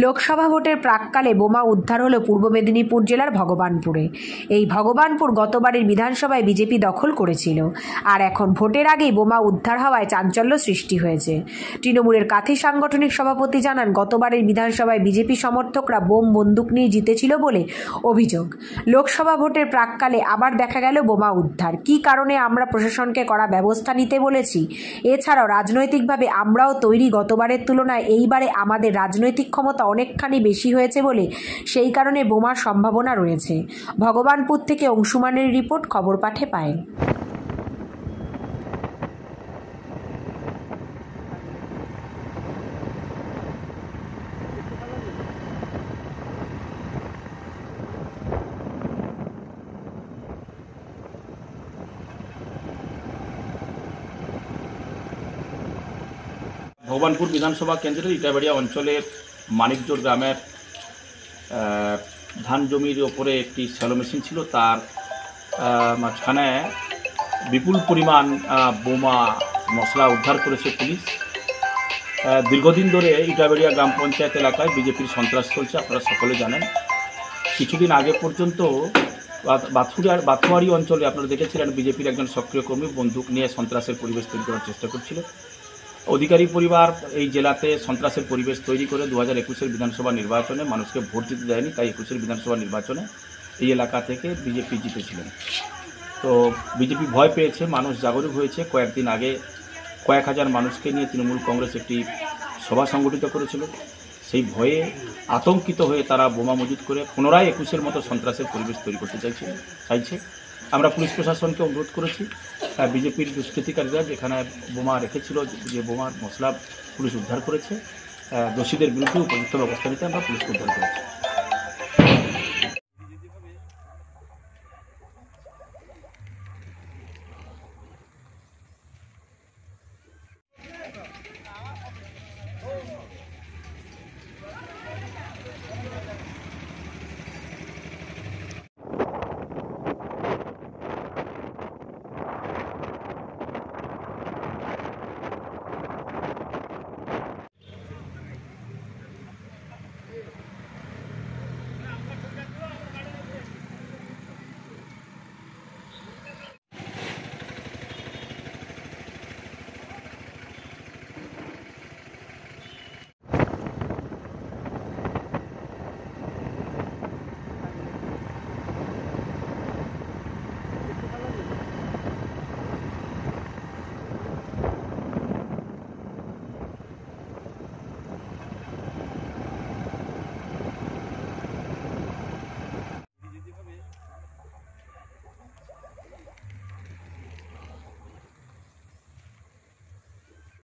লোকসভা ভোটের প্রাক্কালে বোমা উদ্ধার হলো পূর্ব মেদিনীপুর জেলার ভগবানপুরে। এই ভগবানপুর গতবারের বিধানসভায় বিজেপি দখল করেছিল, আর এখন ভোটের আগেই বোমা উদ্ধার হওয়ায় চাঞ্চল্য সৃষ্টি হয়েছে। তৃণমূলের কাথি সাংগঠনিক সভাপতি জানান, গতবারের বিধানসভায় বিজেপি সমর্থকরা বোম বন্দুক নিয়ে জিতেছিল বলে অভিযোগ। লোকসভা ভোটের প্রাক্কালে আবার দেখা গেল বোমা উদ্ধার। কী কারণে আমরা প্রশাসনকে কড়া ব্যবস্থা নিতে বলেছি। এছাড়াও রাজনৈতিকভাবে আমরাও তৈরি, গতবারের তুলনায় এইবারে আমাদের রাজনৈতিক ক্ষমতা অনেকখানি বেশি হয়েছে বলে সেই কারণে বোমার সম্ভাবনা রয়েছে। ভগবানপুর থেকে অংশুমানের রিপোর্ট, খবর পাঠে পায়েল। ভগবানপুর বিধানসভা কেন্দ্রের ইটাবাড়িয়া অঞ্চলের মানিকজোড় গ্রামের ধান জমির ওপরে একটি শ্যালো মেশিন ছিল, তার মাঝখানে বিপুল পরিমাণ বোমা মশলা উদ্ধার করেছে পুলিশ। দীর্ঘদিন ধরে ইটাবাড়িয়া গ্রাম পঞ্চায়েত এলাকায় বিজেপির সন্ত্রাস চলছে, আপনারা সকলে জানেন। কিছুদিন আগে পর্যন্ত বাথুয়ারি অঞ্চলে আপনারা দেখেছিলেন বিজেপির একজন সক্রিয় কর্মী বন্দুক নিয়ে সন্ত্রাসের পরিবেশ তৈরি করার চেষ্টা করছিল। অধিকারী পরিবার এই জেলাতে সন্ত্রাসের পরিবেশ তৈরি করে 2021-এর বিধানসভা নির্বাচনে মানুষকে ভোট দিতে দেয়নি, তাই 21-এর বিধানসভা নির্বাচনে এই এলাকা থেকে বিজেপি জিতেছিলেন। তো বিজেপি ভয় পেয়েছে, মানুষ জাগরুক হয়েছে। কয়েকদিন আগে কয়েক হাজার মানুষকে নিয়ে তৃণমূল কংগ্রেস একটি সভা সংগঠিত করেছিল। সেই ভয়ে আতঙ্কিত হয়ে তারা বোমা মজুত করে পুনরায় 21-এর মতো সন্ত্রাসের পরিবেশ তৈরি করতে চাইছে। আমরা পুলিশ প্রশাসনকে অনুরোধ করেছি, বিজেপির দুষ্কৃতিকারীরা যেখানে বোমা রেখেছিল, যে বোমার মশলা পুলিশ উদ্ধার করেছে, দোষীদের বিরুদ্ধে উপযুক্ত ব্যবস্থা নিতে আমরা পুলিশকে উদ্ধার করেছি।